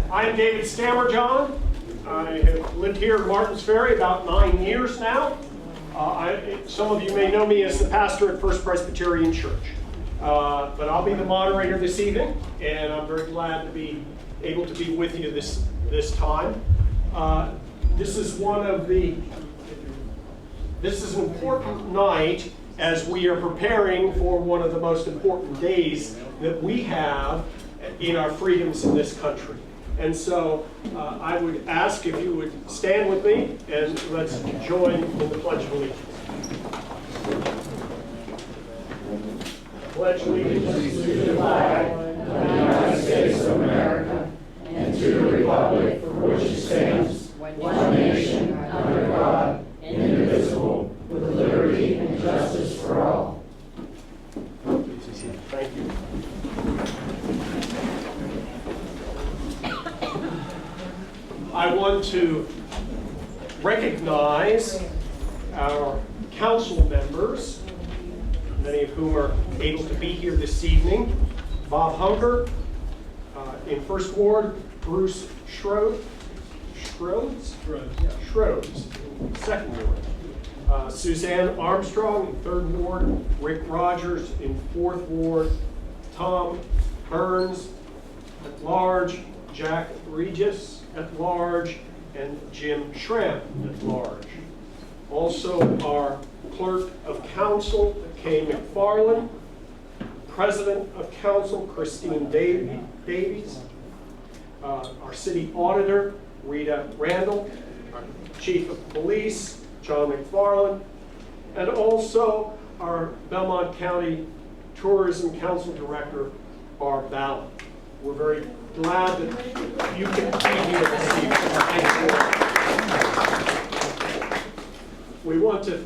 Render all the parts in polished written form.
I am David Stammerjohn. I have lived here in Martins Ferry about 9 years now. Some of you may know me as the pastor at First Presbyterian Church. But I'll be the moderator this evening, and I'm very glad to be able to be with you this time. This is an important night as we are preparing for one of the most important days that we have in our freedoms in this country. And so I would ask if you would stand with me and let's join in the Pledge of Allegiance. Pledge allegiance to the flag of the United States of America and to the republic for which it stands, one nation, under God, indivisible, with liberty and justice for all. Thank you. I want to recognize our council members, many of whom are able to be here this evening. Bob Hunker in First Ward, Bruce Schroeds, Second Ward. Suzanne Armstrong in Third Ward, Rick Rogers in Fourth Ward, Tom Burns at large, Jack Regis at large, and Jim Schramm at large. Also our Clerk of Council, Kay McFarland, President of Council, Christine Davies, our City Auditor, Rita Randall, our Chief of Police, John McFarland, and also our Belmont County Tourism Council Director, Barb Ballard. We're very glad that you can be here this evening. We want to,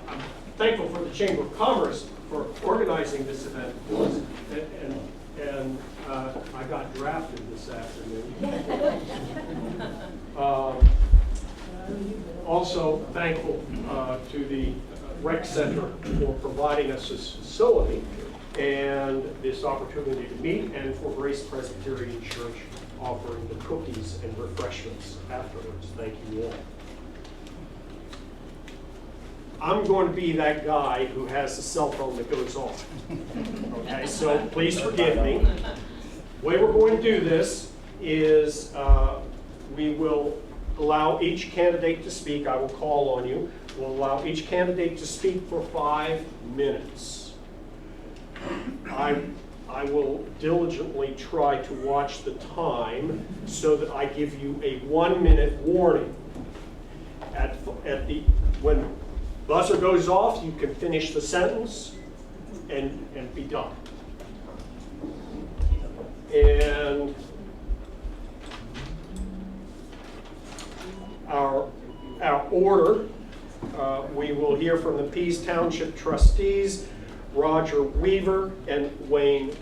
I'm thankful for the Chamber of Commerce for organizing this event for us, and I got drafted this afternoon. Also thankful to the Rec Center for providing us this facility and this opportunity to meet, and for Grace Presbyterian Church offering the cookies and refreshments afterwards. Thank you all. I'm going to be that guy who has a cell phone that goes off. Okay, so please forgive me. The way we're going to do this is we will allow each candidate to speak. I will call on you. We'll allow each candidate to speak for 5 minutes. I will diligently try to watch the time so that I give you a 1-minute warning. When buzzer goes off, you can finish the sentence and be done. And our order, we will hear from the Pease Township trustees, Roger Weaver and Wayne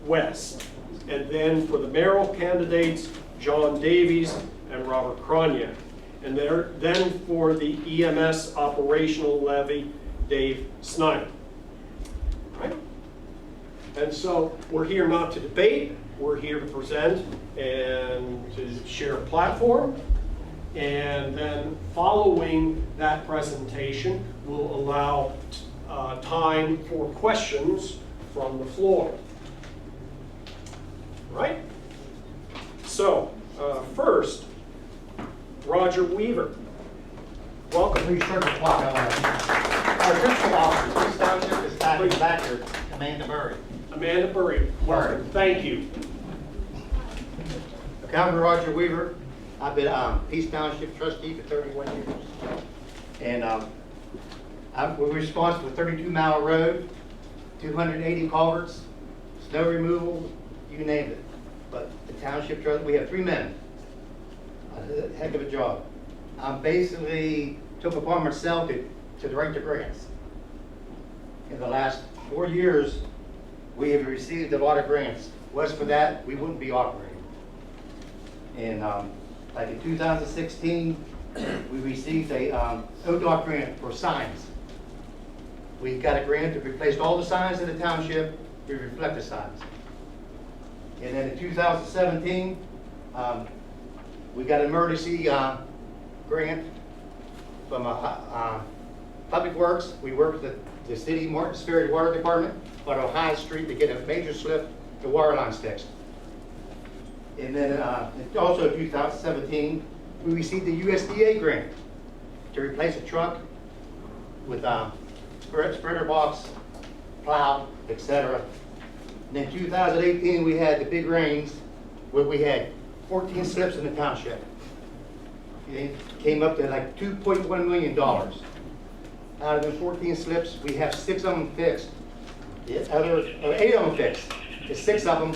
West. And then for the mayoral candidates, John Davies and Robert Kroniak. And then for the EMS operational levy, Dave Snyder. Right? And so we're here not to debate, we're here to present and to share a platform. And then following that presentation, we'll allow time for questions from the floor. Right? So, first, Roger Weaver. Welcome. Please start the clock. Our principal officer, Pease Township, is back here. Amanda Murray. Amanda Murray, welcome. Thank you. I'm Roger Weaver. I've been Pease Township trustee for 31 years. And we're responsible for 32-mile road, 280 culverts, snow removal, you name it. But the township trustee, we have 3 men. A heck of a job. I basically took upon myself to write the grants. In the last 4 years, we have received a lot of grants. Was for that, we wouldn't be operating. And like in 2016, we received a ODOT grant for signs. We got a grant to replace all the signs in the township with reflective signs. And then in 2017, We got an emergency grant from Public Works. We worked with the city Martins Ferry Water Department on Ohio Street to get a major slip, the water lines fixed. And then also in 2017, we received the USDA grant to replace a truck with spreader box, plow, etc. And in 2018, we had the big rains where we had 14 slips in the township. It came up to like $2.1 million. Out of the 14 slips, we have 6 of them fixed. The other 8 of them fixed. The 6 of them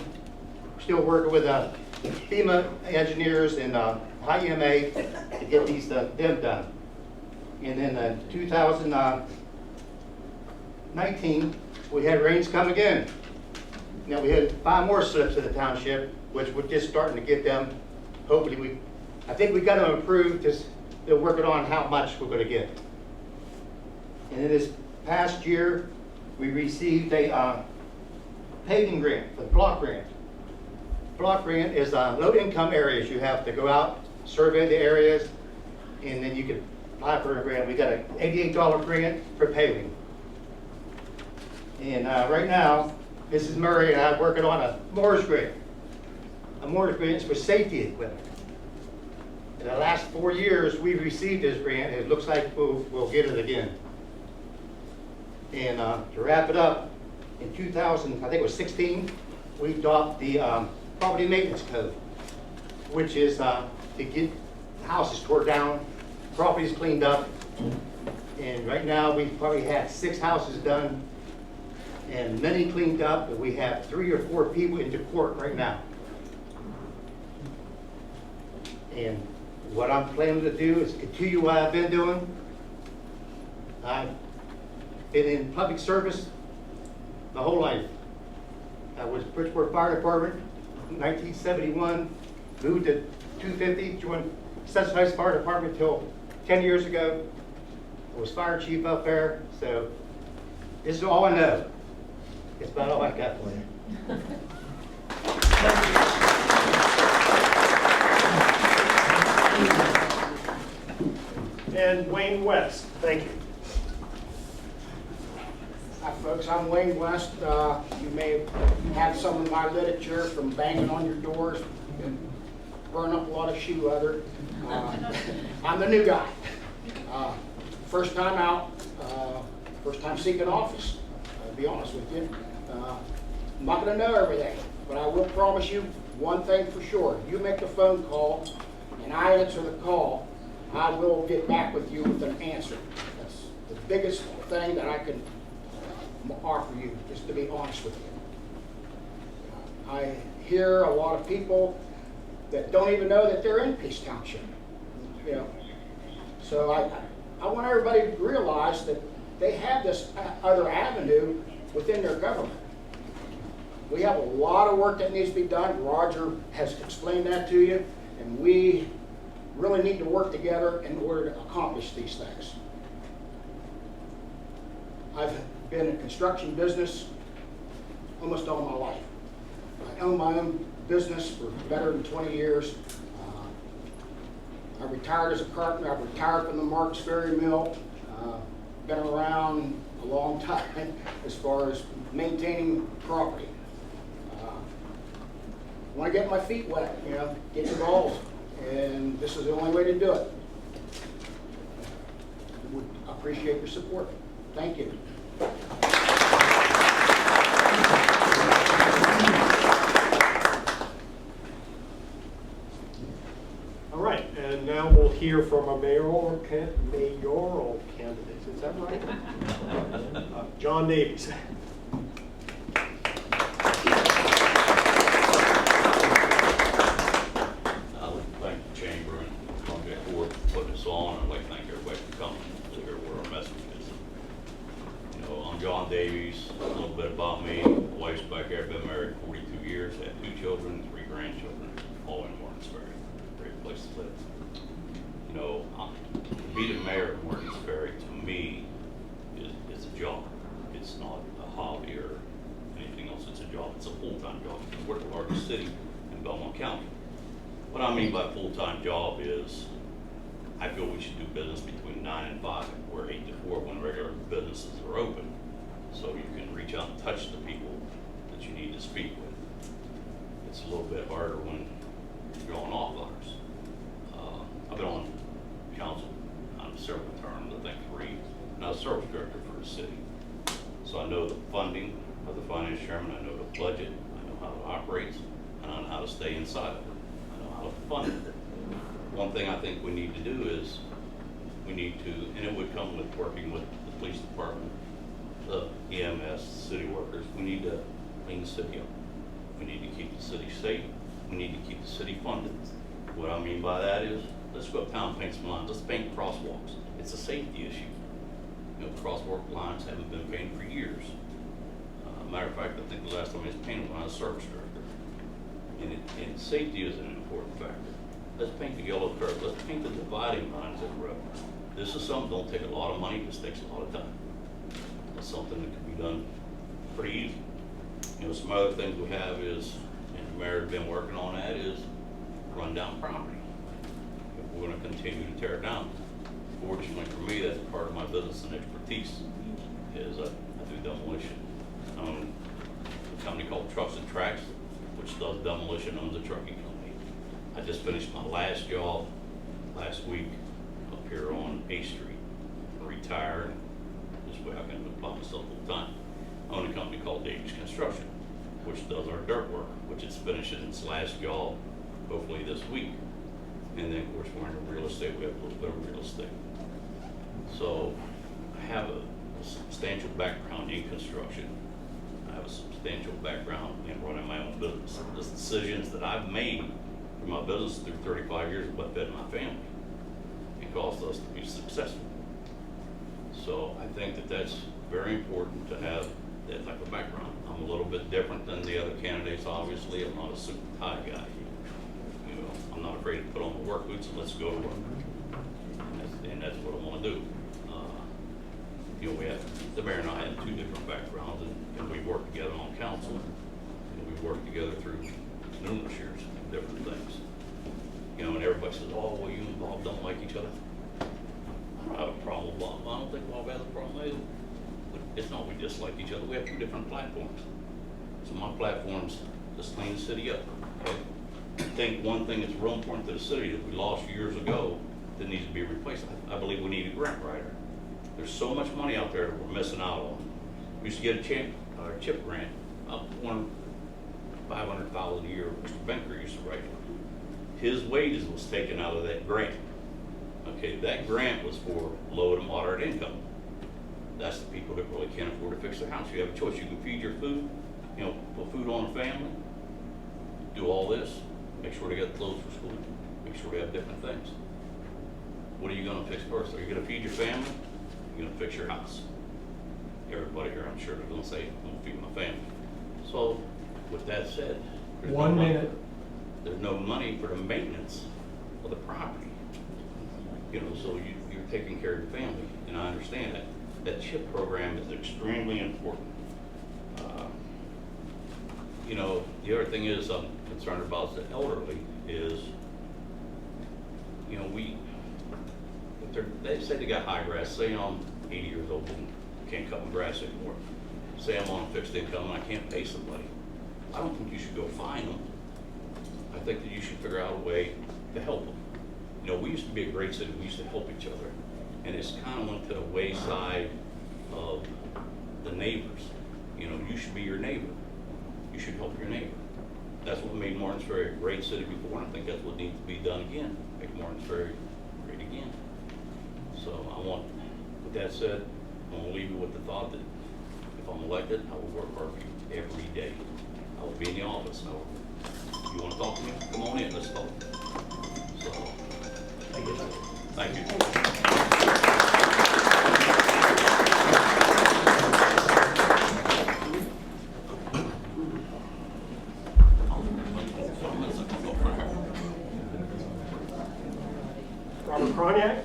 still working with FEMA engineers and high EMA to get these them done. And then 2019, we had rains come again. Now we had 5 more slips in the township, which we're just starting to get them. Hopefully I think we got them approved, just they're working on how much we're going to get. And in this past year, we received a paving grant, the block grant. Block grant is low-income areas. You have to go out, survey the areas, and then you can apply for a grant. We got an $88 grant for paving. And right now, Mrs. Murray and I are working on a mortgage grant. A mortgage grant is for safety equipment. In the last 4 years, we've received this grant, and it looks like we'll get it again. And to wrap it up, in 2000, I think it was 16, we adopted the property maintenance code, which is to get houses tore down, properties cleaned up. And right now, we've probably had 6 houses done and many cleaned up, and we have 3 or 4 people into court right now. And what I'm planning to do is continue what I've been doing. I've been in public service my whole life. I was Bridgeport Fire Department in 1971, moved to 250, joined Sunrise Fire Department until 10 years ago. I was fire chief up there, so this is all I know. It's about all I got for you. And Wayne West, thank you. Hi folks, I'm Wayne West. You may have some of my literature from banging on your doors and burn up a lot of shoe leather. I'm the new guy. First time out, first time seeking office, I'll be honest with you. I'm not going to know everything, but I will promise you one thing for sure. You make a phone call and I answer the call, I will get back with you with an answer. That's the biggest thing that I can offer you, just to be honest with you. I hear a lot of people that don't even know that they're in Peace Township. You know, so I want everybody to realize that they have this other avenue within their government. We have a lot of work that needs to be done. Roger has explained that to you, and we really need to work together in order to accomplish these things. I've been in construction business almost all my life. I own my own business for better than 20 years. I retired as a carpenter. I retired from the Martins Ferry Mill. Been around a long time as far as maintaining property. I want to get my feet wet, you know, get involved, and this is the only way to do it. I would appreciate your support. Thank you. All right, and now we'll hear from a mayoral candidate. Is that right? John Davies. John Davies, a little bit about me. My wife's back there, been married 42 years, had 2 children, 3 grandchildren, all in Martins Ferry. Great place to live. You know, to be the mayor of Martins Ferry, to me, is a job. It's not a hobby or anything else. It's a job. It's a full-time job. We're the largest city in Belmont County. What I mean by full-time job is, I feel we should do business between 9 and 5, or 8 to 4 when regular businesses are open. So you can reach out and touch the people that you need to speak with. It's a little bit harder when you're on off hours. I've been on council on several terms, I think 3, and I was service director for the city. So I know the funding of the finance chairman, I know the budget, I know how it operates, and I know how to stay inside of it. I know how to fund it. One thing I think we need to do is, we need to, and it would come with working with the police department, the EMS, city workers, we need to clean the city up. We need to keep the city safe. We need to keep the city funded. What I mean by that is, let's go uptown, paint some lines, let's paint crosswalks. It's a safety issue. You know, crosswalk lines haven't been painted for years. Matter of fact, I think the last time it was painted when I was service director. And safety is an important factor. Let's paint the yellow curve. Let's paint the dividing lines of the road. This is something that don't take a lot of money, just takes a lot of time. It's something that can be done pretty easy. You know, some other things we have is, and the mayor's been working on that, is run down property. We're gonna continue to tear it down. Fortunately for me, that's part of my business and expertise, is I do demolition. A company called Trucks and Tracks, which does demolition, owns a trucking company. I just finished my last job last week up here on 8th Street. I retired, this way I can apply myself full time. I own a company called Davis Construction, which does our dirt work, which is finishing its last job hopefully this week. And then of course we're in real estate, we have a little bit of real estate. So I have a substantial background in construction. I have a substantial background in running my own business. The decisions that I've made for my business through 35 years of what fed my family and caused us to be successful. So I think that that's very important to have that type of background. I'm a little bit different than the other candidates, obviously. I'm not a suit and tie guy. You know, I'm not afraid to put on the work boots and let's go to work. And that's what I want to do. You know, we have, the mayor and I have 2 different backgrounds, and we work together on council, and we work together through numerous years of different things. You know, and everybody says, oh, well, you and Bob don't like each other. I don't have a problem with Bob. I don't think Bob has a problem either. But it's not we dislike each other. We have 2 different platforms. So my platform's just clean the city up. Okay? I think one thing that's real important to the city that we lost years ago that needs to be replaced. I believe we need a grant writer. There's so much money out there that we're missing out on. We used to get a CHIP grant, up $500,000 a year. Mr. Benker used to write it. His wages was taken out of that grant. Okay, that grant was for low to moderate income. That's the people that really can't afford to fix their house. You have a choice. You can feed your food, you know, put food on the family, do all this, make sure they got clothes for school, make sure they have different things. What are you gonna fix first? Are you gonna feed your family? You're gonna fix your house. Everybody here, I'm sure, they're gonna say, I'm gonna feed my family. So, with that said, there's 1 no money. minute. There's no money for the maintenance of the property. You know, so you're taking care of your family, and I understand that. That CHIP program is extremely important. You know, the other thing is I'm concerned about the elderly is, you know, they say they got high grass. Say I'm 80 years old and can't cut my grass anymore. Say I'm on a fixed income and I can't pay somebody. I don't think you should go find them. I think that you should figure out a way to help them. You know, we used to be a great city. We used to help each other. And it's kind of went to the wayside of the neighbors. You know, you should be your neighbor. You should help your neighbor. That's what made Martins Ferry a great city before, and I think that's what needs to be done again. Make Martins Ferry great again. So with that said, I'm gonna leave you with the thought that if I'm elected, I will work hard for you every day. I will be in the office. You wanna talk to me? Come on in, let's talk. So, thank you. Robert Kroniak.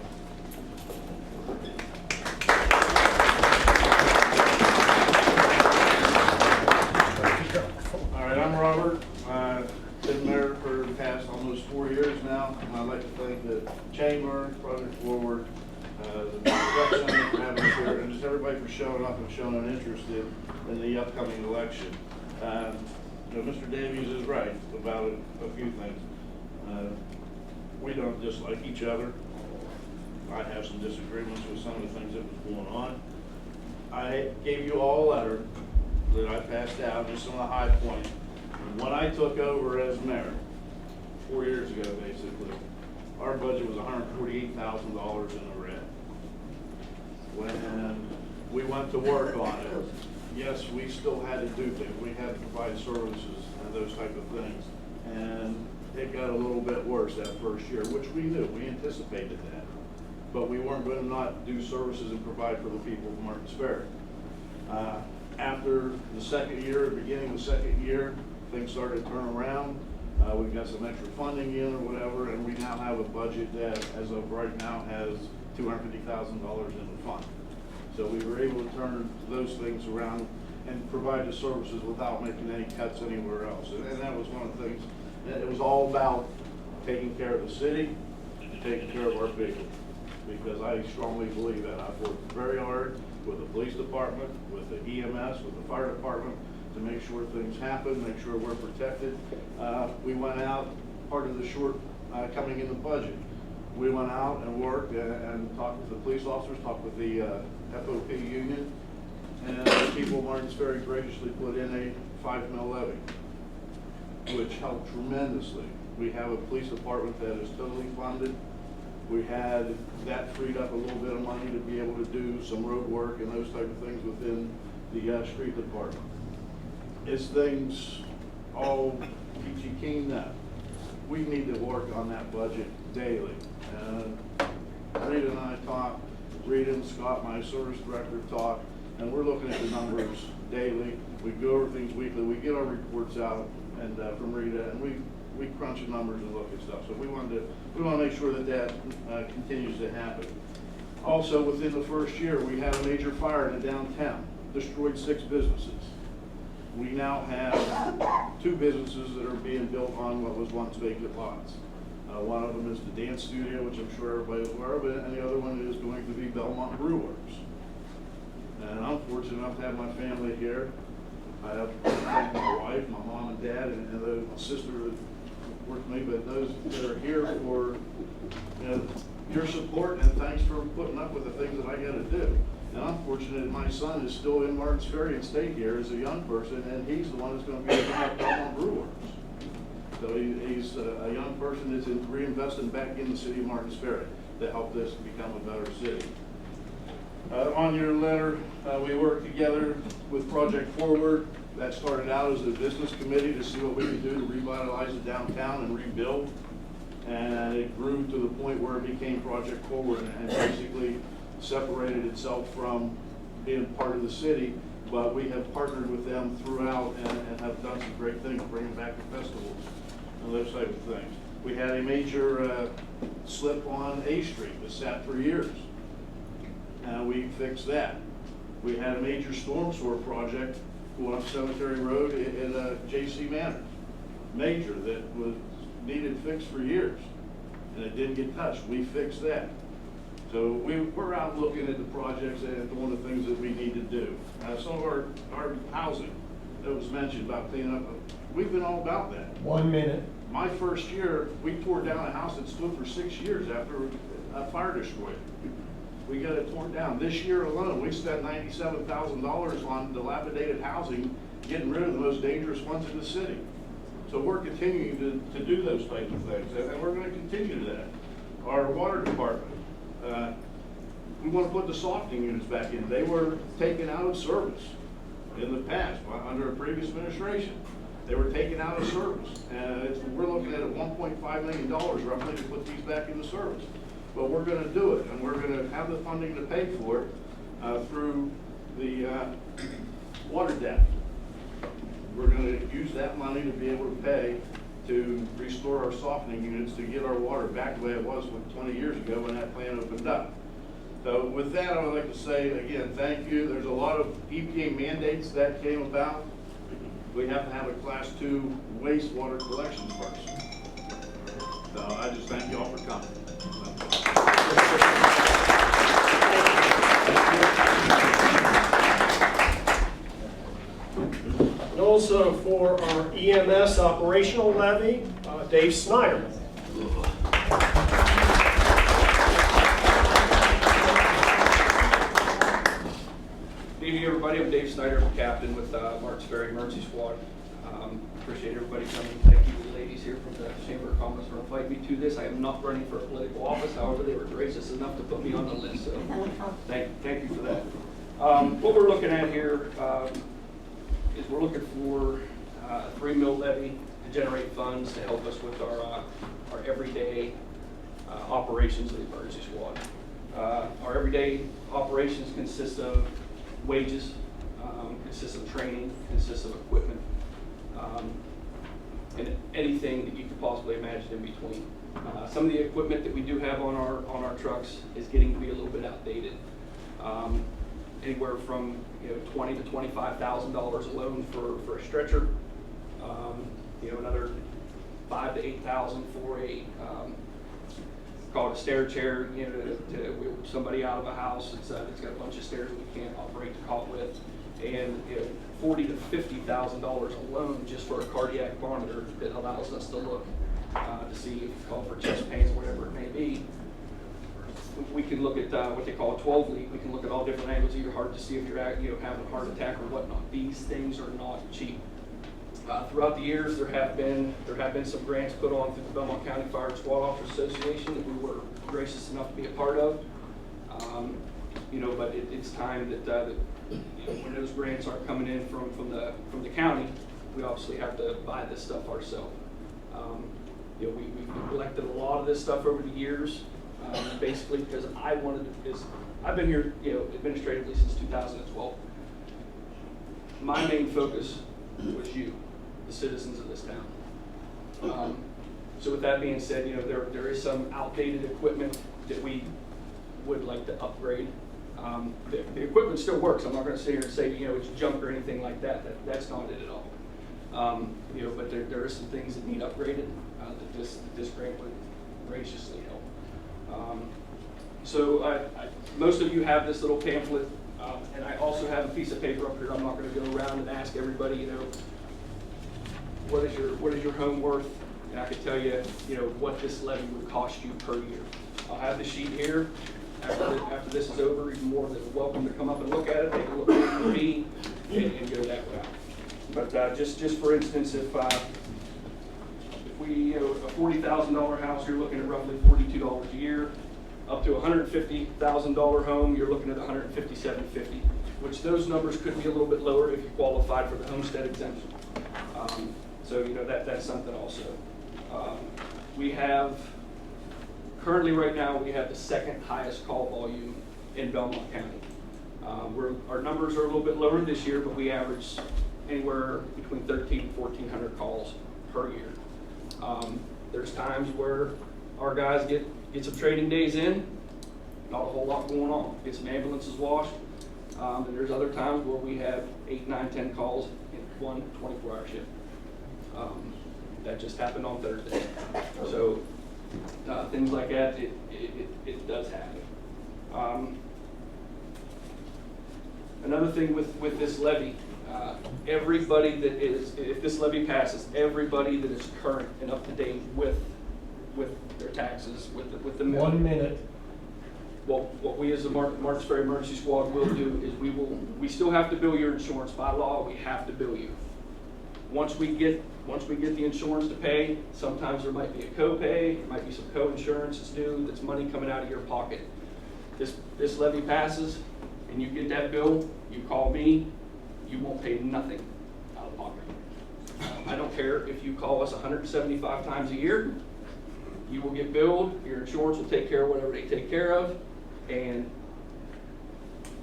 All right, I'm Robert. I've been mayor for the past almost 4 years. chamber, Project Forward, the rec center for having us here, and just everybody for showing up and showing an interest in the upcoming election. You know, Mr. Davies is right about a few things. We don't dislike each other. I have some disagreements with some of the things that was going on. I gave you all a letter that I passed out, just some of the high points. When I took over as mayor, 4 years ago basically, our budget was $148,000 in the red. When we went to work on it, yes, we still had to do things. We had to provide services and those type of things. And it got a little bit worse that first year, which we knew, we anticipated that. But we weren't going to not do services and provide for the people of Martins Ferry. After the second year, beginning of the second year, things started to turn around. We got some extra funding in or whatever, and we now have a budget that, as of right now, has $250,000 in the fund. So we were able to turn those things around and provide the services without making any cuts anywhere else. And that was one of the things, it was all about taking care of the city and taking care of our people. Because I strongly believe that. I've worked very hard with the police department, with the EMS, with the fire department, to make sure things happen, make sure we're protected. We went out, part of the short coming in the budget, we went out and worked and talked with the police officers, talked with the FOP union, and the people of Martins Ferry graciously put in a 5 mil levy, which helped tremendously. We have a police department that is totally funded. We had that freed up a little bit of money to be able to do some road work and those type of things within the street department. As things all peachy keen now, we need to work on that budget daily. Rita and I talk, Rita and Scott, my service director, talk, and we're looking at the numbers daily. We go over things weekly. We get our reports out and from Rita, and we crunch the numbers and look at stuff. So we want to make sure that continues to happen. Also, within the first year, we had a major fire in the downtown, destroyed 6 businesses. We now have 2 businesses that are being built on what was once vacant lots. One of them is the dance studio, which I'm sure everybody's aware of, and the other one is going to be Belmont Brew Works. And I'm fortunate enough to have my family here. I have my wife, my mom and dad, and my sister that worked with me, but those that are here for your support, and thanks for putting up with the things that I got to do. And I'm fortunate that my son is still in Martins Ferry and stayed here as a young person, and he's the one that's going to be opening up Belmont Brew Works. So he's a young person that's reinvesting back in the city of Martins Ferry to help this become a better city. On your letter, we worked together with Project Forward. That started out as a business committee to see what we could do to revitalize the downtown and rebuild. And it grew to the point where it became Project Forward and basically separated itself from being part of the city. But we have partnered with them throughout and have done some great things, bringing back the festivals and those type of things. We had a major slip on A Street that sat for years. We fixed that. We had a major storm sewer project going up Cemetery Road in J.C. Manor. Major, that was needed fixed for years, and it didn't get touched. We fixed that. So we're out looking at the projects and doing the things that we need to do. Some of our housing that was mentioned about cleaning up, we've been all about that. 1 minute. My first year, we tore down a house that stood for 6 years after a fire destroyed it. We got it torn down. This year alone, we spent $97,000 on dilapidated housing, getting rid of the most dangerous ones in the city. So we're continuing to do those types of things, and we're going to continue that. Our water department, we want to put the softening units back in. They were taken out of service in the past under a previous administration. They were taken out of service, and we're looking at $1.5 million roughly to put these back into service. But we're going to do it, and we're going to have the funding to pay for it through the water debt. We're going to use that money to be able to pay to restore our softening units to get our water back the way it was 20 years ago when that plant opened up. So with that, I would like to say, again, thank you. There's a lot of EPA mandates that came about. We have to have a Class 2 wastewater collection first. So I just thank you all for coming. And also for our EMS operational levy, Dave Snyder. Good evening, everybody. I'm Dave Snyder, I'm captain with Marks Ferry Emergency Squad. Appreciate everybody coming. Thank you to the ladies here from the Chamber of Commerce for inviting me to this. I am not running for a political office, however, they were gracious enough to put me on the list, so thank you for that. What we're looking at here is we're looking for a 3 mil levy to generate funds to help us with our everyday operations of the emergency squad. Our everyday operations consist of wages, consists of training, consists of equipment, and anything that you could possibly imagine in between. Some of the equipment that we do have on our trucks is getting to be a little bit outdated. Anywhere from $20,000 to $25,000 alone for a stretcher. Another $5,000 to $8,000 for a call it a stair chair, to wheel somebody out of a house. It's got a bunch of stairs that we can't operate the cot with, and $40,000 to $50,000 alone just for a cardiac monitor that allows us to look to see if you call for chest pains, whatever it may be. We can look at what they call a 12 lead. We can look at all different angles of your heart to see if you're having a heart attack or whatnot. These things are not cheap. Throughout the years, there have been some grants put on through the Belmont County Fire and Squad Officers Association that we were gracious enough to be a part of. But it's time that when those grants aren't coming in from the county, we obviously have to buy this stuff ourselves. We've collected a lot of this stuff over the years, basically because I've been here administratively since 2012. My main focus was you, the citizens of this town. So with that being said, there is some outdated equipment that we would like to upgrade. The equipment still works. I'm not going to sit here and say it's junk or anything like that. That's not it at all. But there are some things that need upgraded that this grant would graciously help. Most of you have this little pamphlet, and I also have a piece of paper up here. I'm not going to go around and ask everybody, what is your home worth? And I can tell you, what this levy would cost you per year. I'll have the sheet here. After this is over, you're more than welcome to come up and look at it, take a look at the fee, and go that route. But just for instance, if we, a $40,000 house, you're looking at roughly $42 a year. Up to a $150,000 home, you're looking at $157.50, which those numbers could be a little bit lower if you qualified for the homestead exemption. That's something also. We have, currently right now, we have the second highest call volume in Belmont County. Our numbers are a little bit lower this year, but we average anywhere between 1,300 and 1,400 calls per year. There's times where our guys get some training days in, not a whole lot going on. Get some ambulances washed. And there's other times where we have 8, 9, 10 calls in one 24-hour shift. That just happened on Thursday. So things like that, it does happen. Another thing with this levy, everybody that is, if this levy passes, everybody that is current and up to date with their taxes, with the 1 minute. Well, what we as the Marks Ferry Emergency Squad will do is we still have to bill your insurance. By law, we have to bill you. Once we get the insurance to pay, sometimes there might be a co-pay, there might be some co-insurance that's due, that's money coming out of your pocket. This levy passes, and you get that bill, you call me, you won't pay nothing out of pocket. I don't care if you call us 175 times a year, you will get billed, your insurance will take care of whatever they take care of, and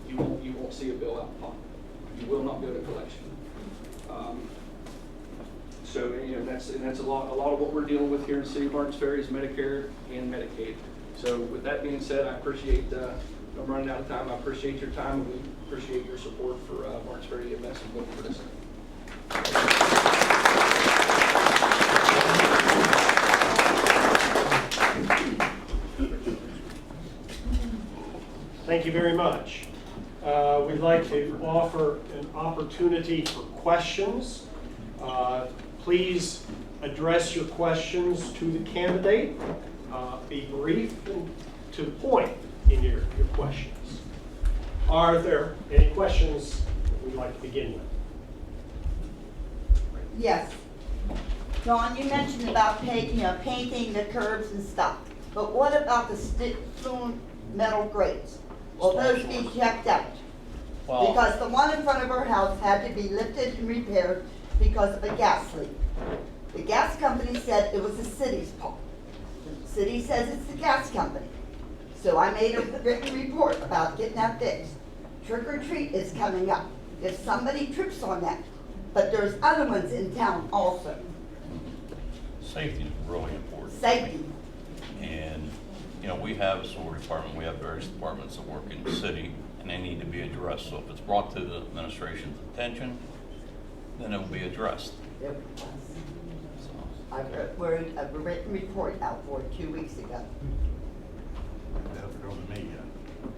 you won't see a bill out of pocket. You will not go to collection. That's a lot of what we're dealing with here in the city of Martins Ferry is Medicare and Medicaid. So with that being said, I appreciate, I'm running out of time, I appreciate your time, and we appreciate your support for Martins Ferry EMS and voting for this. Thank you very much. We'd like to offer an opportunity for questions. Please address your questions to the candidate. Be brief and to the point in your questions. Are there any questions that we'd like to begin with? Yes. John, you mentioned about painting the curbs and stuff, but what about the stone metal grates? Will those be checked out? Well- Because the one in front of our house had to be lifted and repaired because of a gas leak. The gas company said it was the city's fault. The city says it's the gas company. So I made a written report about getting that fixed. Trick or treat is coming up. If somebody trips on that, but there's other ones in town also. Safety is really important. Safety. And, you know, we have a sewer department, we have various departments that work in the city, and they need to be addressed. So if it's brought to the administration's attention, then it will be addressed. Yep. So, I wrote a written report out for it 2 weeks ago. They haven't gone to me yet.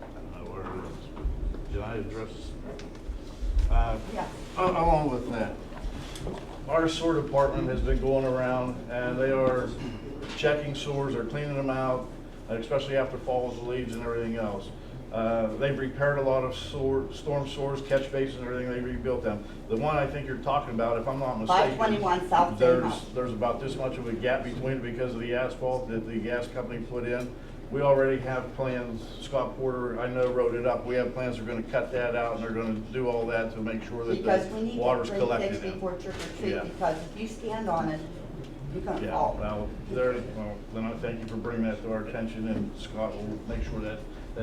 I don't know where it is. Did I address this? Yeah. Along with that, our sewer department has been going around and they are checking sewers, they're cleaning them out, especially after falls, leaves and everything else. They've repaired a lot of storm sewers, catch basins and everything, they rebuilt them. The one I think you're talking about, if I'm not mistaken, 521 South Main House. there's about this much of a gap between it because of the asphalt that the gas company put in. We already have plans, Scott Porter, I know, wrote it up. We have plans, they're gonna cut that out and they're gonna do all that to make sure that Because we the need water's to break collected things in. before trick or treat, Yeah. because if you stand on it, you're gonna Yeah, fall. well, then I thank you for bringing that to our attention, and Scott will make sure that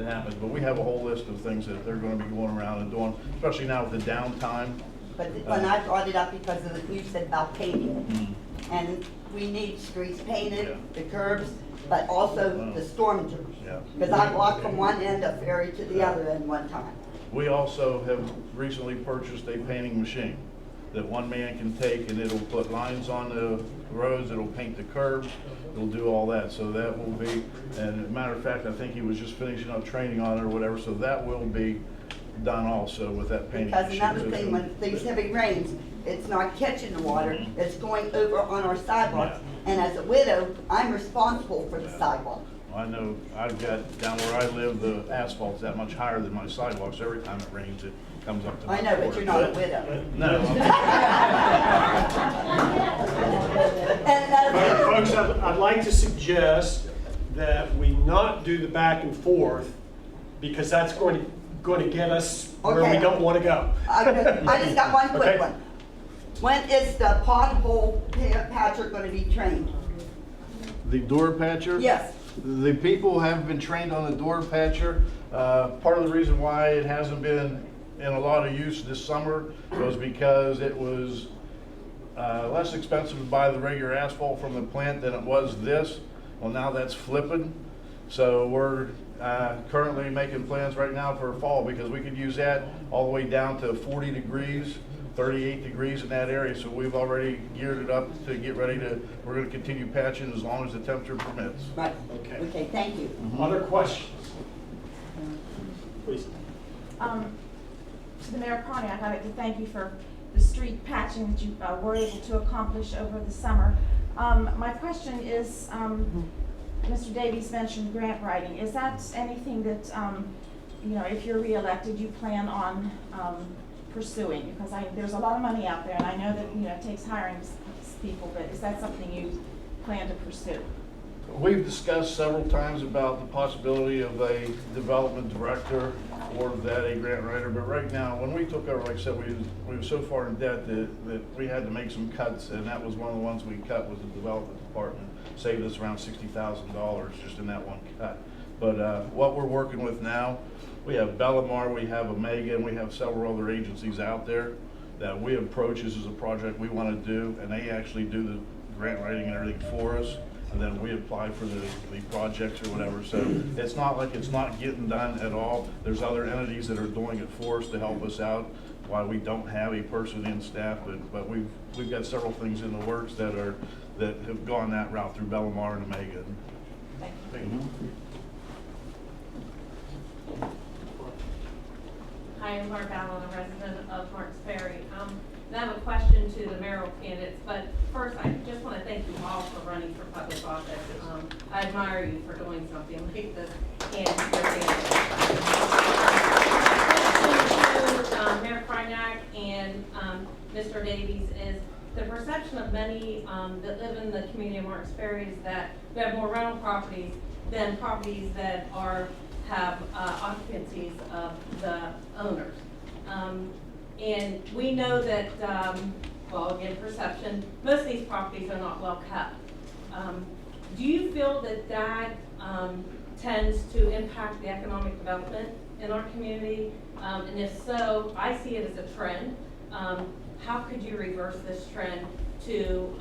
happens. But we have a whole list of things that they're gonna be going around and doing, especially now with the downtime. But when I brought it up because of the, you said about painting, Mm-hmm. and we need streets painted, Yeah. the curbs, but also the storm sewers. Yeah. Because I walked from one end of Ferry to the Yeah. other end one time. We also have recently purchased a painting machine that one man can take, and it'll put lines on the roads, it'll paint the curbs, it'll do all that. So that will be, and as a matter of fact, I think he was just finishing up training on it or whatever, so that will be done also with that painting Because machine. another thing, when these heavy rains, it's not catching the water, it's going over on our sidewalks. And as a widow, I'm responsible for the sidewalk. I know, I've got, down where I live, the asphalt's that much higher than my sidewalks. Every time it rains, it comes up to my I know, but floor. you're not a widow. No. And another thing, Folks, I'd like to suggest that we not do the back and forth, because that's going to get us where we Okay. don't want to go. I just got one Okay. quick one. When is the pothole patcher gonna be trained? The door patcher? Yes. The people have been trained on the door patcher. Part of the reason why it hasn't been in a lot of use this summer was because it was less expensive to buy the regular asphalt from the plant than it was this. Well, now that's flipping. So we're currently making plans right now for fall, because we could use that all the way down to 40 degrees, 38 degrees in that area. So we've already geared it up to get ready to, we're gonna continue patching as long as the temperature permits. Right, Okay. okay, thank you. Other questions? Please. To the Mayor Connie, I'd like to thank you for the street patching that you were able to accomplish over the summer. My question is, Mr. Davies mentioned grant writing. Is that anything that, you know, if you're reelected, you plan on pursuing? Because there's a lot of money out there, and I know that, you know, it takes hiring people, but is that something you plan to pursue? We've discussed several times about the possibility of a development director or that a grant writer, but right now, when we took over, like I said, we were so far in debt that we had to make some cuts, and that was one of the ones we cut, was the development department. Saved us around $60,000 just in that one cut. But what we're working with now, we have Bellamar, we have Omega, and we have several other agencies out there that we approach. This is a project we want to do, and they actually do the grant writing and everything for us. And then we apply for the projects or whatever. So it's not like it's not getting done at all. There's other entities that are doing it for us to help us out while we don't have a person in staff. But we've got several things in the works that have gone that route through Bellamar and Omega. Thank you. Hi, I'm Mark Allen, a resident of Marks Ferry. And I have a question to the mayoral candidates, but first, I just want to thank you all for running for public office. I admire you for doing something like this and your candidates. Mayor Krynak and Mr. Davies is the perception of many that live in the community of Marks Ferry is that we have more rental properties than properties that have occupancies of the owners. And we know that, well, again, perception, most of these properties are not well kept. Do you feel that that tends to impact the economic development in our community? And if so, I see it as a trend. How could you reverse this trend to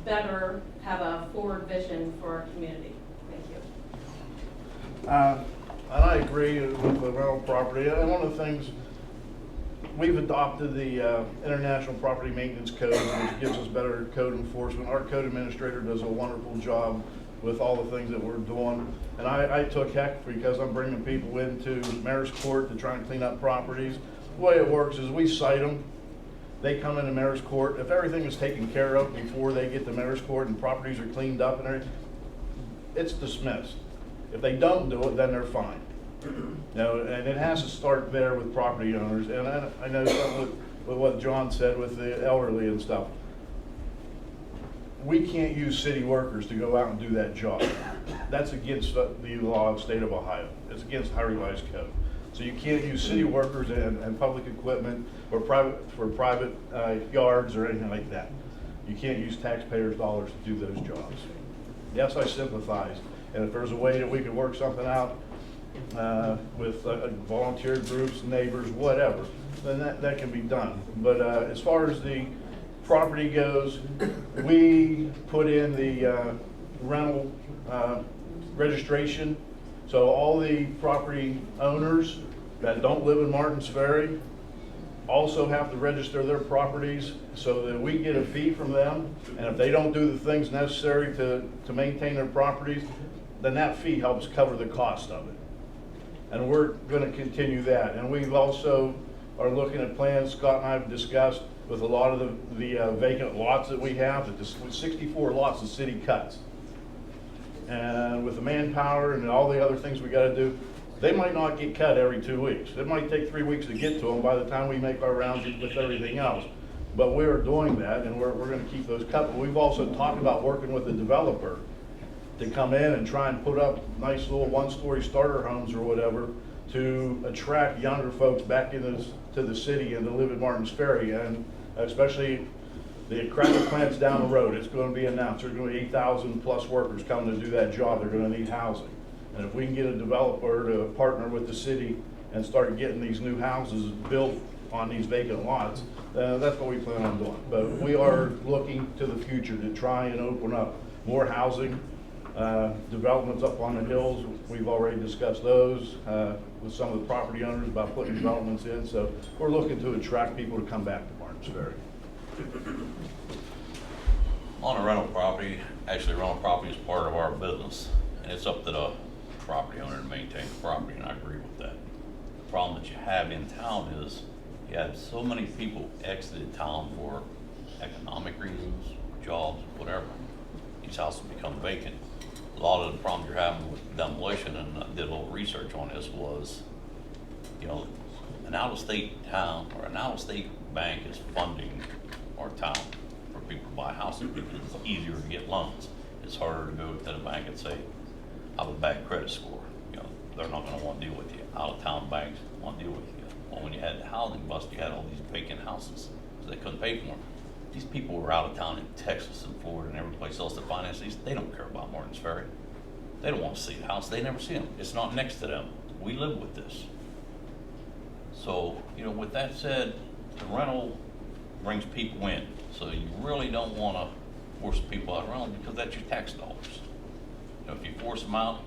better have a forward vision for our community? Thank you. And I agree with the rental property. And one of the things, we've adopted the International Property Maintenance Code, which gives us better code enforcement. Our code administrator does a wonderful job with all the things that we're doing. And I took heck because I'm bringing people into mayor's court to try and clean up properties. The way it works is we cite them. They come into mayor's court. If everything is taken care of before they get to mayor's court and properties are cleaned up and everything, it's dismissed. If they don't do it, then they're fine. You know, and it has to start there with property owners. And I know something with what John said with the elderly and stuff. We can't use city workers to go out and do that job. That's against the law of the state of Ohio. It's against Ohio Revised Code. So you can't use city workers and public equipment or private yards or anything like that. You can't use taxpayers' dollars to do those jobs. Yes, I sympathize. And if there's a way that we could work something out with volunteer groups, neighbors, whatever, then that can be done. But as far as the property goes, we put in the rental registration. So all the property owners that don't live in Martins Ferry also have to register their properties so that we get a fee from them. And if they don't do the things necessary to maintain their properties, then that fee helps cover the cost of it. And we're going to continue that. And we also are looking at plans Scott and I have discussed with a lot of the vacant lots that we have, that with 64 lots the city cuts. And with the manpower and all the other things we got to do, they might not get cut every 2 weeks. It might take 3 weeks to get to them by the time we make our rounds with everything else. But we're doing that, and we're going to keep those cut. But we've also talked about working with the developer to come in and try and put up nice little one-story starter homes or whatever to attract younger folks back into the city and to live in Martins Ferry. And especially the cracker plant's down the road. It's going to be announced. There's going to be 8,000 plus workers coming to do that job. They're going to need housing. And if we can get a developer to partner with the city and start getting these new houses built on these vacant lots, that's what we plan on doing. But we are looking to the future to try and open up more housing, developments up on the hills. We've already discussed those with some of the property owners about putting developments in. So we're looking to attract people to come back to Martins Ferry. On a rental property, actually rental property is part of our business, and it's up to the property owner to maintain the property, and I agree with that. The problem that you have in town is you have so many people exited town for economic reasons, jobs, whatever. These houses become vacant. A lot of the problems you're having with demolition, and I did a little research on this, was, you know, an out-of-state town or an out-of-state bank is funding our town for people to buy houses because it's easier to get loans. It's harder to go to the bank and say, I have a bad credit score. You know, they're not going to want to deal with you. Out-of-town banks want to deal with you. Well, when you had the housing bust, you had all these vacant houses, so they couldn't pay for them. These people were out of town in Texas and Florida and every place else to finance these. They don't care about Martins Ferry. They don't want to see the house. They never see them. It's not next to them. We live with this. So, you know, with that said, the rental brings people in. So you really don't want to force people out of rental because that's your tax dollars. You know, if you force them out,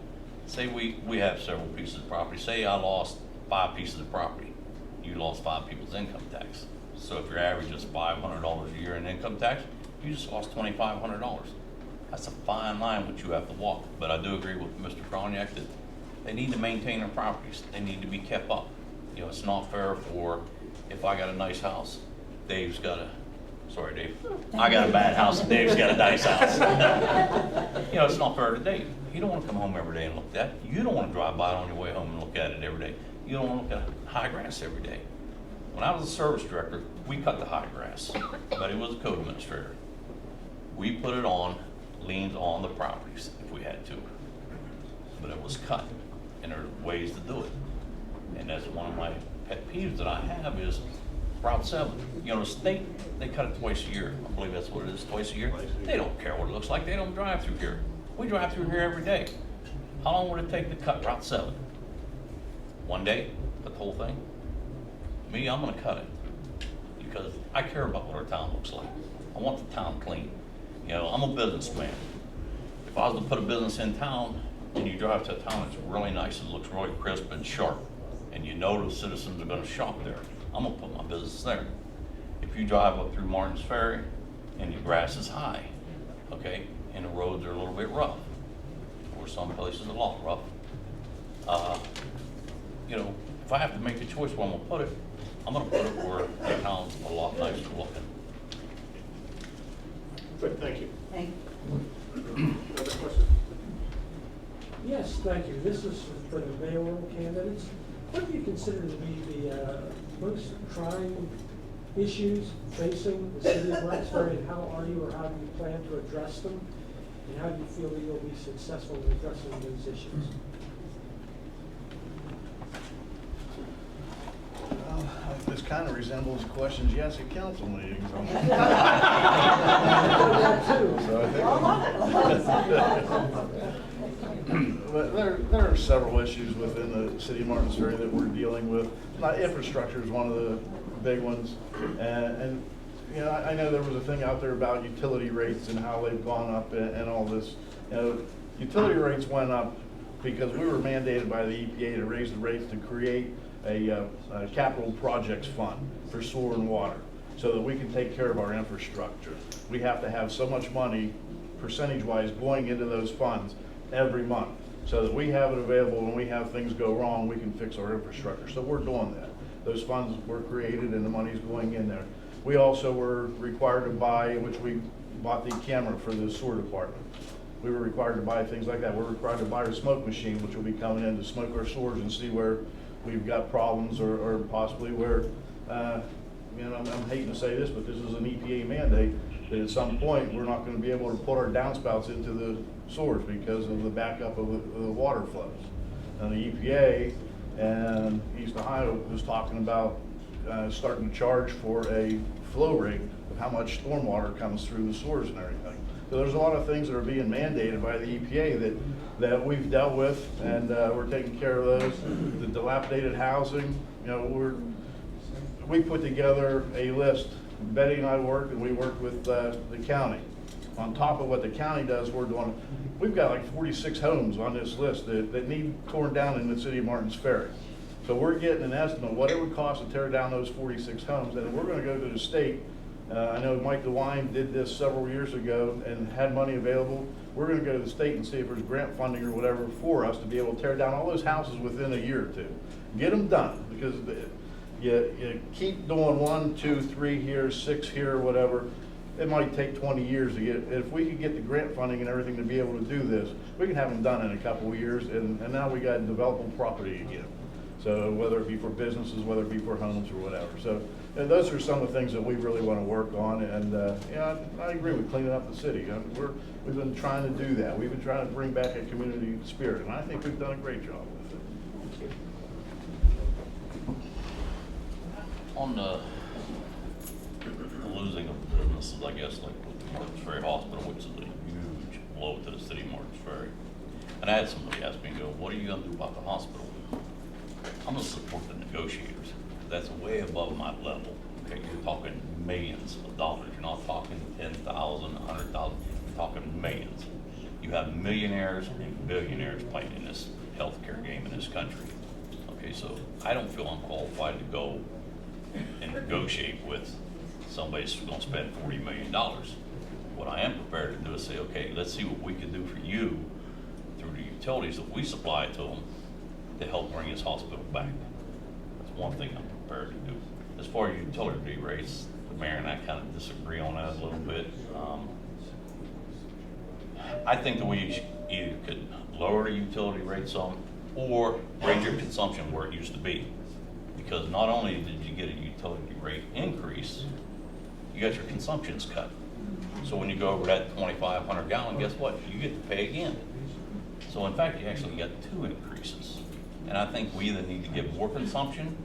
say we have several pieces of property. Say I lost 5 pieces of property. You lost 5 people's income tax. So if your average is $500 a year in income tax, you just lost $2,500. That's a fine line which you have to walk. But I do agree with Mr. Kroniak that they need to maintain their properties. They need to be kept up. You know, it's not fair for, if I got a nice house, Dave's got a, sorry Dave, I got a bad house and Dave's got a nice house. You know, it's not fair to Dave. You don't want to come home every day and look at that. You don't want to drive by it on your way home and look at it every day. You don't want to look at high grass every day. When I was the service director, we cut the high grass, but it was a code administrator. We put it on, liens on the properties if we had to, but it was cut, and there are ways to do it. And that's one of my pet peeves that I have is Route 7. You know, the state, they cut it twice a year. I believe that's what it is, twice a year. They don't care what it looks like. They don't drive through here. We drive through here every day. How long would it take to cut Route 7? One day, cut the whole thing? Me, I'm gonna cut it because I care about what our town looks like. I want the town clean. You know, I'm a businessman. If I was to put a business in town and you drive to a town that's really nice and looks really crisp and sharp, and you know the citizens are gonna shop there, I'm gonna put my business there. If you drive up through Martin's Ferry and your grass is high, okay, and the roads are a little bit rough, or some places a lot rough, you know, if I have to make a choice where I'm gonna put it, I'm gonna put it where the town's a lot nicer looking. Good, thank you. Thank Other questions? Yes, thank you. This is for the mayoral candidates. What do you consider to be the most trying issues facing the city of Roxbury, and how are you or how do you plan to address them? And how do you feel that you'll be successful in addressing those issues? This kind of resembles questions you ask at council meetings. But there are several issues within the city of Martins Ferry that we're dealing with. Infrastructure is one of the big ones. And you know, I know there was a thing out there about utility rates and how they've gone up and all this. You know, utility rates went up because we were mandated by the EPA to raise the rates to create a capital projects fund for sewer and water so that we can take care of our infrastructure. We have to have so much money percentage-wise going into those funds every month so that we have it available when we have things go wrong, we can fix our infrastructure. So we're doing that. Those funds were created and the money's going in there. We also were required to buy, which we bought the camera for the sewer department. We were required to buy things like that. We're required to buy a smoke machine, which will be coming in to smoke our sewers and see where we've got problems or possibly where, you know, I'm hating to say this, but this is an EPA mandate that at some point we're not going to be able to put our downspouts into the sewers because of the backup of the water flows. And the EPA and East Ohio was talking about starting to charge for a flow rate of how much stormwater comes through the sewers and everything. So there's a lot of things that are being mandated by the EPA that we've dealt with, and we're taking care of those. The dilapidated housing, you know, we put together a list. Betty and I worked, and we worked with the county. On top of what the county does, we've got like 46 homes on this list that need torn down in the city of Martins Ferry. So we're getting an estimate of what it would cost to tear down those 46 homes, and we're going to go to the state. I know Mike DeWine did this several years ago and had money available. We're going to go to the state and see if there's grant funding or whatever for us to be able to tear down all those houses within a year or two. Get them done, because you keep doing 1, 2, 3 here, 6 here, whatever. It might take 20 years to get. If we could get the grant funding and everything to be able to do this, we can have them done in a couple of years, and now we got developable property again. So whether it be for businesses, whether it be for homes or whatever. So those are some of the things that we really want to work on. And yeah, I agree with cleaning up the city. We've been trying to do that. We've been trying to bring back a community spirit, and I think we've done a great job with it. On the losing of businesses, I guess, like with the Martins Ferry Hospital, which is a huge blow to the city of Martins Ferry. And I had somebody ask me, what are you going to do about the hospital? I'm going to support the negotiators. That's way above my level. Okay, you're talking millions of dollars. You're not talking 10,000, 100,000. You're talking millions. You have millionaires and billionaires playing in this healthcare game in this country. Okay, so I don't feel I'm qualified to go and negotiate with somebody who's going to spend $40 million. What I am prepared to do is say, okay, let's see what we can do for you through the utilities that we supply to them to help bring this hospital back. That's one thing I'm prepared to do. As far as utility rates, the mayor and I kind of disagree on that a little bit. I think that we either could lower the utility rate some or raise your consumption where it used to be. Because not only did you get a utility rate increase, you got your consumptions cut. So when you go over that 2,500 gallon, guess what? You get to pay again. So in fact, you actually got 2 increases. And I think we either need to give more consumption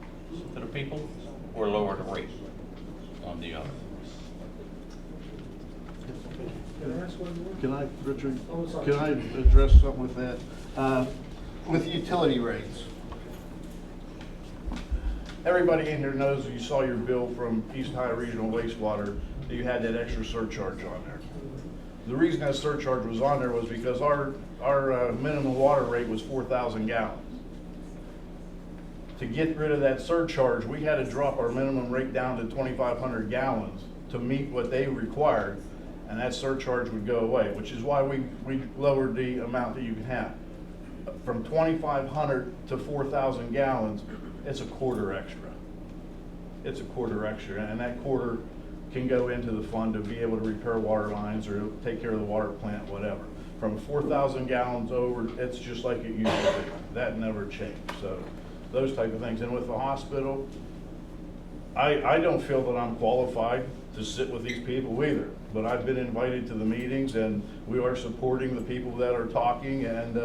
to the people or lower the rate on the other. Can I ask one more? Can I, Richard, Oh, sorry. can I address something with that? With utility rates. Everybody in here knows, you saw your bill from East High Regional Wastewater, that you had that extra surcharge on there. The reason that surcharge was on there was because our minimum water rate was 4,000 gallons. To get rid of that surcharge, we had to drop our minimum rate down to 2,500 gallons to meet what they required, and that surcharge would go away, which is why we lowered the amount that you can have. From 2,500 to 4,000 gallons, it's a quarter extra. It's a quarter extra, and that quarter can go into the fund to be able to repair water lines or take care of the water plant, whatever. From 4,000 gallons over, it's just like it used to be. That never changed. So those type of things. And with the hospital, I don't feel that I'm qualified to sit with these people either. But I've been invited to the meetings, and we are supporting the people that are talking, and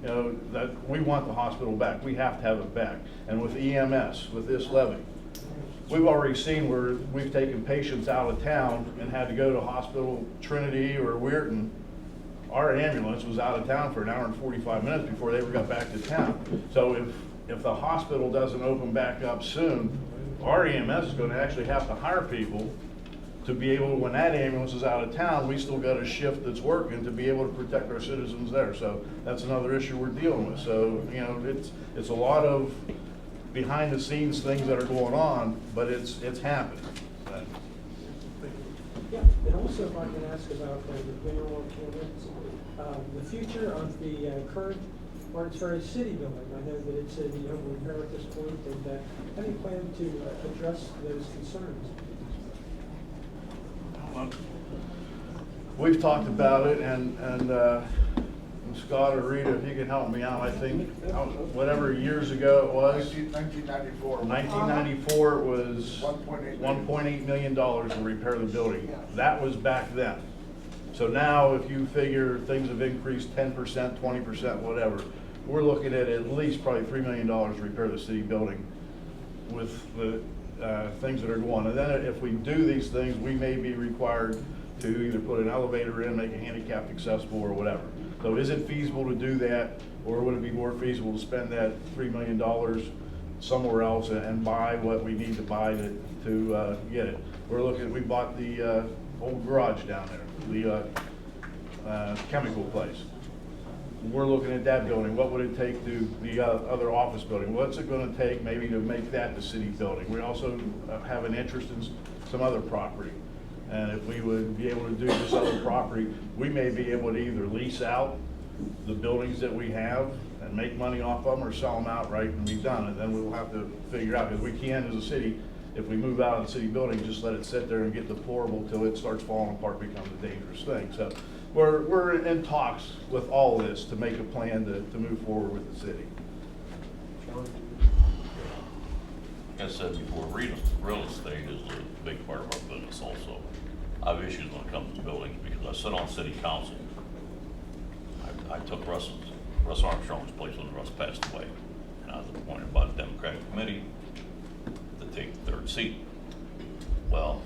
you know, that we want the hospital back. We have to have it back. And with EMS, with this levy, we've already seen where we've taken patients out of town and had to go to Hospital Trinity or Weirton. Our ambulance was out of town for an hour and 45 minutes before they ever got back to town. So if the hospital doesn't open back up soon, our EMS is going to actually have to hire people to be able, when that ambulance is out of town, we still got a shift that's working to be able to protect our citizens there. So that's another issue we're dealing with. So, you know, it's a lot of behind the scenes things that are going on, but it's happening. Yeah, and also if I can ask about the mayoral candidates, the future of the current Martins Ferry City building. I know that it's in the over repair at this point, and how do you plan to address those concerns? We've talked about it, and Scott or Rita, if you can help me out, I think, whatever years ago it was. 1994. 1994, it was $1.8 $1.8 million to repair the building. That was back then. So now, if you figure things have increased 10%, 20%, whatever, we're looking at least probably $3 million to repair the city building with the things that are going on. And then if we do these things, we may be required to either put an elevator in, make it handicapped accessible or whatever. So is it feasible to do that, or would it be more feasible to spend that $3 million somewhere else and buy what we need to buy to get it? We're looking, we bought the old garage down there, the chemical place. We're looking at that building. What would it take to the other office building? What's it going to take maybe to make that the city building? We also have an interest in some other property. And if we would be able to do this other property, we may be able to either lease out the buildings that we have and make money off of them, or sell them outright and be done. And then we'll have to figure out, because we can as a city, if we move out of the city building, just let it sit there and get deplorable till it starts falling apart, becomes a dangerous thing. So we're in talks with all this to make a plan to move forward with the city. Like I said before, real estate is a big part of our business also. I have issues when it comes to buildings because I sit on city council. I took Russ Armstrong's place when Russ passed away, and I was appointed by the Democratic Committee to take the third seat. Well,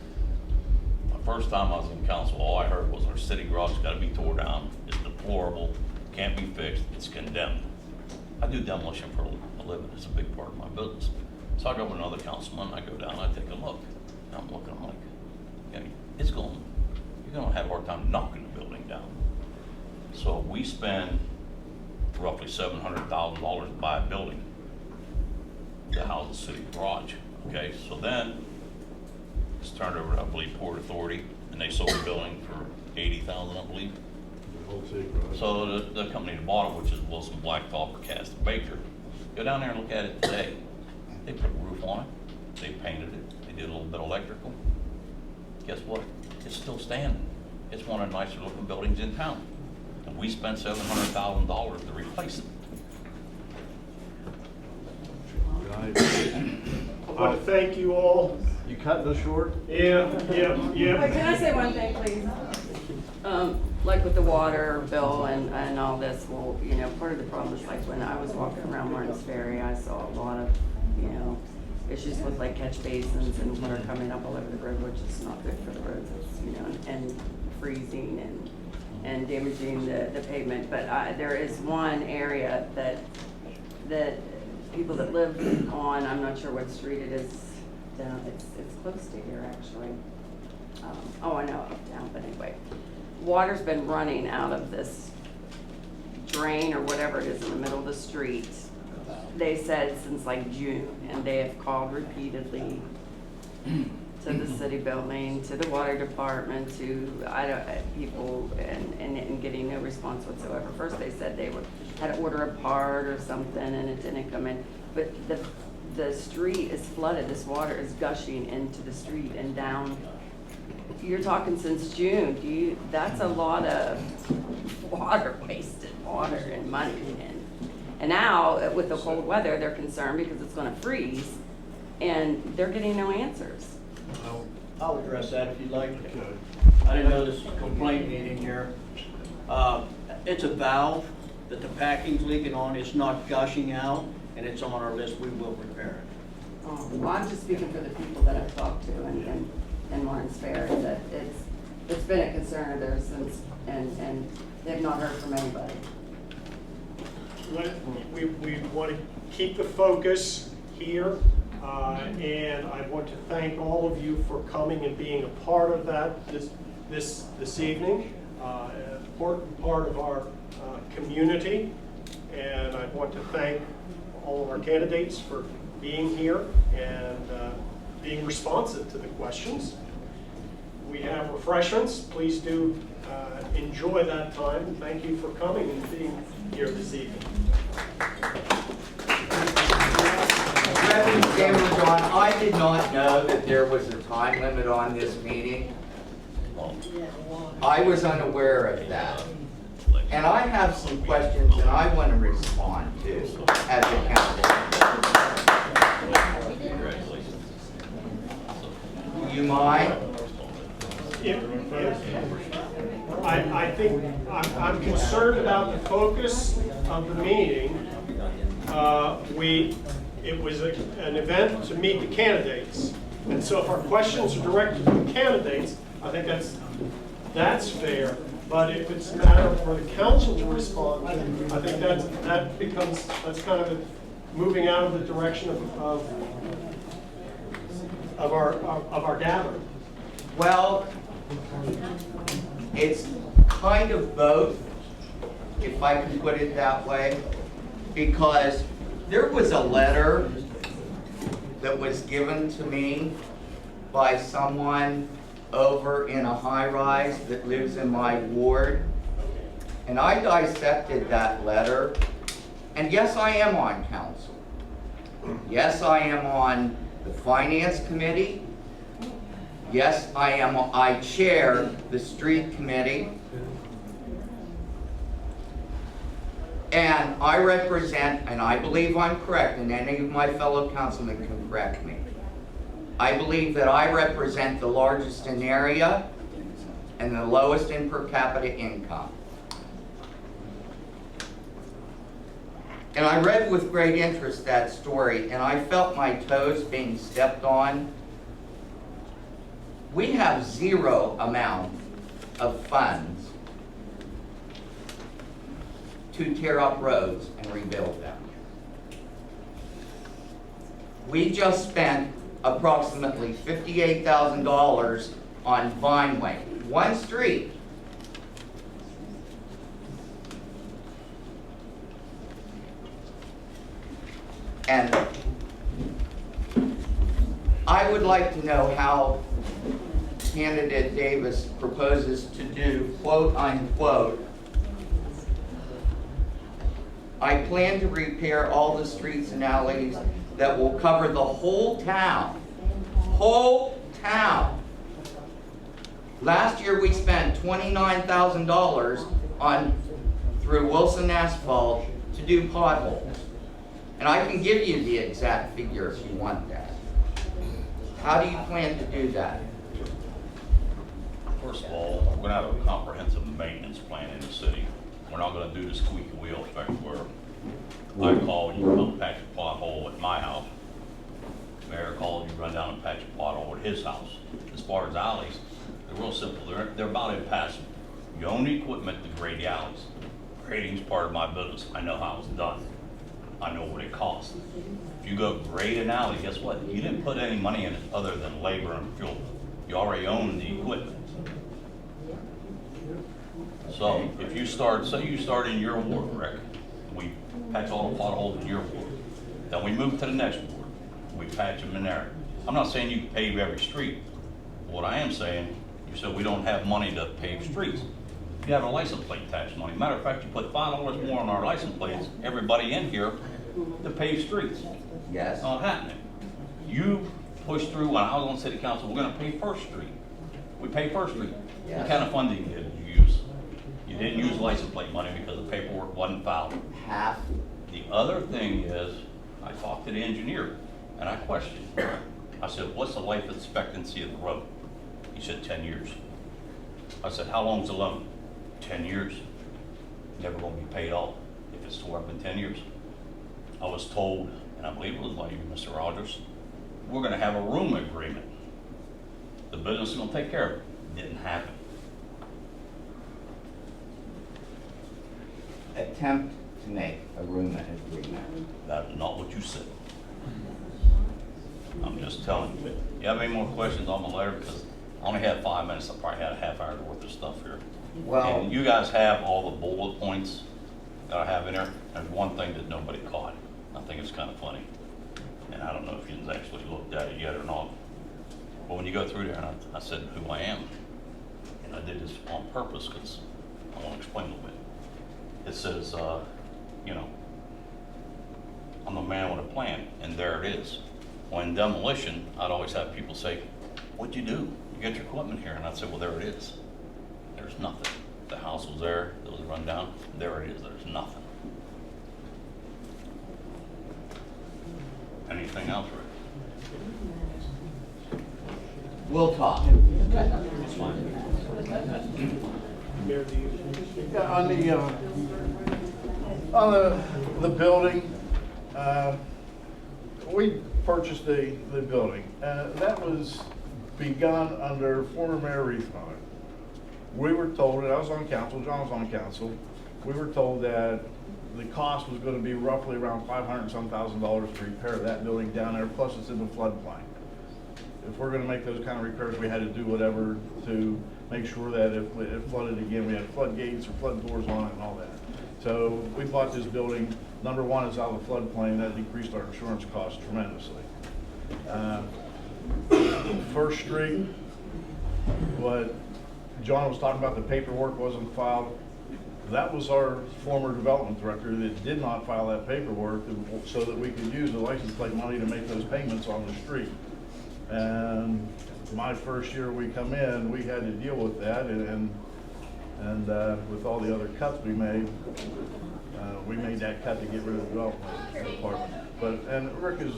my first time I was in council, all I heard was our city garage has got to be tore down, it's deplorable, can't be fixed, it's condemned. I do demolition for a living, it's a big part of my business. So I go with another councilman, I go down, I take a look, and I'm looking, I'm like, yeah, you're going to have a hard time knocking the building down. So we spend roughly $700,000 to buy a building to house the city garage. Okay, so then it's turned over to, I believe, Port Authority, and they sold the building for $80,000, I believe. So the company that bought it, which is Wilson Blacktop or Castor Baker, go down there and look at it today. They put a roof on it, they painted it, they did a little bit of electrical. Guess what? It's still standing. It's one of the nicer looking buildings in town. And we spent $700,000 to replace it. I want to thank you all. You cut this short? Yeah. Wait, can I say one thing, please? Like with the water bill and all this, well, you know, part of the problem is like when I was walking around Martin's Ferry, I saw a lot of, you know, issues with like catch basins and water coming up all over the road, which is not good for the roads, it's, you know, and freezing and damaging the pavement. But there is one area that people that live on, I'm not sure what street it is, down, it's close to here actually. Oh, I know, uptown, but anyway. Water's been running out of this drain or whatever it is in the middle of the street. They said since like June, and they have called repeatedly to the city building, to the water department, to people, and getting no response whatsoever. First they said they had to order a part or something, and it didn't come in. But the street is flooded. This water is gushing into the street and down. You're talking since June. That's a lot of water, wasted water and money. And now with the cold weather, they're concerned because it's going to freeze, and they're getting no answers. I'll address that if you'd like. I didn't know this was a complaint meeting here. It's a valve that the packing's leaking on. It's not gushing out, and it's on our list. We will repair it. Well, I'm just speaking for the people that I've talked to in Lawrence Ferry, that it's been a concern of theirs since, and they've not heard from anybody. We want to keep the focus here, and I want to thank all of you for coming and being a part of that this evening, an important part of our community. And I want to thank all of our candidates for being here and being responsive to the questions. We have refreshments. Please do enjoy that time. Thank you for coming and being here this evening. Reverend John, I did not know that there was a time limit on this meeting. I was unaware of that. And I have some questions that I want to respond to as a council. Do you mind? I think I'm concerned about the focus of the meeting. It was an event to meet the candidates, and so if our questions are directed to the candidates, I think that's fair. But if it's a matter for the council to respond, I think that's kind of moving out of the direction of our gathering. Well, it's kind of both, if I can put it that way, because there was a letter that was given to me by someone over in a high-rise that lives in my ward, and I dissected that letter, and yes, I am on council. Yes, I am on the finance committee. Yes, I chair the street committee. And I represent, and I believe I'm correct, and any of my fellow councilmen can correct me. I believe that I represent the largest in area and the lowest in per capita income. And I read with great interest that story, and I felt my toes being stepped on. We have zero amount of funds to tear up roads and rebuild them. We just spent approximately $58,000 on Vineway, one street. And I would like to know how candidate Davis proposes to do, quote unquote, I plan to repair all the streets and alleys that will cover the whole town. Whole town. Last year we spent $29,000 through Wilson Asphalt to do potholes. And I can give you the exact figure if you want that. How do you plan to do that? First of all, we're gonna have a comprehensive maintenance plan in the city. We're not gonna do the squeaky wheel effect where I call, you come patch a pothole at my house. Mayor calls, you run down and patch a pothole at his house. As far as alleys, they're real simple. They're about impassable. You own the equipment to grade the alleys. Grading's part of my business. I know how it's done. I know what it costs. If you go grade an alley, guess what? You didn't put any money in it other than labor and fuel. You already own the equipment. So if you start, say you start in your ward, Rick, we patch all the potholes in your ward. Then we move to the next ward, we patch them in there. I'm not saying you can pave every street. What I am saying, you said we don't have money to pave streets. You have a license plate tax money. Matter of fact, you put $5 more on our license plates, everybody in here, to pave streets. Yes. Not happening. You pushed through when I was on city council, we're gonna pay First Street. We pay First Street. Yes. What kind of funding did you use? You didn't use license plate money because the paperwork wasn't filed. Half. The other thing is, I talked to the engineer and I questioned. I said, what's the life expectancy of the road? He said 10 years. I said, how long's the loan? 10 years. Never gonna be paid off if it's tore up in 10 years. I was told, and I believe it was by you, Mr. Rogers, we're gonna have a room agreement. The business is gonna take care of it. Didn't happen. Attempt to make a room agreement. That's not what you said. I'm just telling you. You have any more questions on my letter? Because I only had 5 minutes. I probably had a half hour worth of stuff here. Well, And you guys have all the bullet points that I have in there. There's one thing that nobody caught. I think it's kind of funny. And I don't know if you've actually looked at it yet or not. But when you go through there, and I said who I am. And I did this on purpose because I want to explain a little bit. It says, you know, I'm a man with a plan, and there it is. When demolition, I'd always have people say, what'd you do? You got your equipment here? And I'd say, well, there it is. There's nothing. The house was there, it was run down, there it is, there's nothing. Anything else, Rick? we'll talk. It's fine. Yeah, on the building, we purchased the building, and that was begun under former Mayor Reithmeyer. We were told, and I was on council, John was on council, we were told that the cost was gonna be roughly around $500-some thousand to repair that building down there, plus it's in the floodplain. If we're gonna make those kind of repairs, we had to do whatever to make sure that if it flooded again, we had floodgates or flood doors on it and all that. So we bought this building. Number one, it's out of the floodplain. That decreased our insurance costs tremendously. First Street, what John was talking about, the paperwork wasn't filed. That was our former development director that did not file that paperwork so that we could use the license plate money to make those payments on the street. And my first year we come in, we had to deal with that, and with all the other cuts we made that cut to get rid of the development department. And Rick is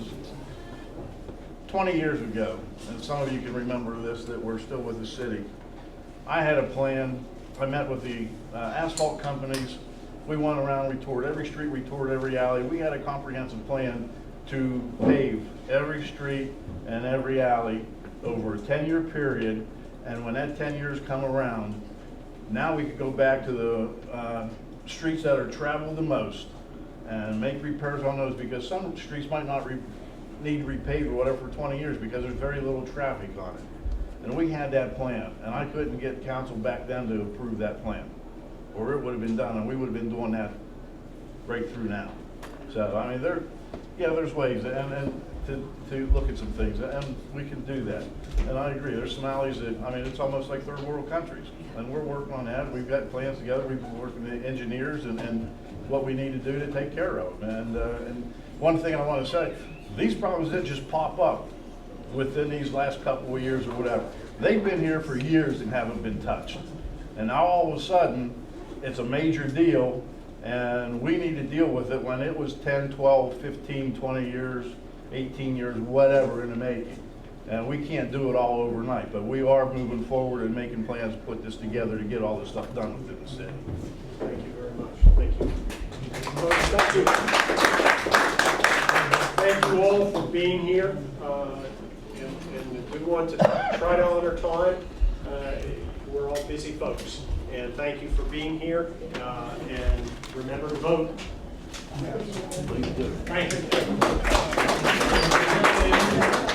20 years ago, and some of you can remember this, that we're still with the city. I had a plan. I met with the asphalt companies. We went around, we toured every street, we toured every alley. We had a comprehensive plan to pave every street and every alley over a 10-year period. And when that 10 years come around, now we could go back to the streets that are traveled the most and make repairs on those, because some streets might not need repaved or whatever for 20 years because there's very little traffic on it. And we had that plan, and I couldn't get council back then to approve that plan, or it would have been done, and we would have been doing that right through now. So, I mean, there's ways and to look at some things, and we can do that. And I agree, there's some alleys that, I mean, it's almost like third world countries, and we're working on that. We've got plans together. We've been working with engineers and what we need to do to take care of them. And one thing I want to say, these problems didn't just pop up within these last couple of years or whatever. They've been here for years and haven't been touched. And now all of a sudden, it's a major deal, and we need to deal with it when it was 10, 12, 15, 20 years, 18 years, whatever in the making. And we can't do it all overnight, but we are moving forward and making plans to put this together to get all this stuff done within the city. Thank you very much. Thank you. Thank you. Thank you all for being here. And we want to try to honor time. We're all busy folks. And thank you for being here. And remember to vote. Thank you.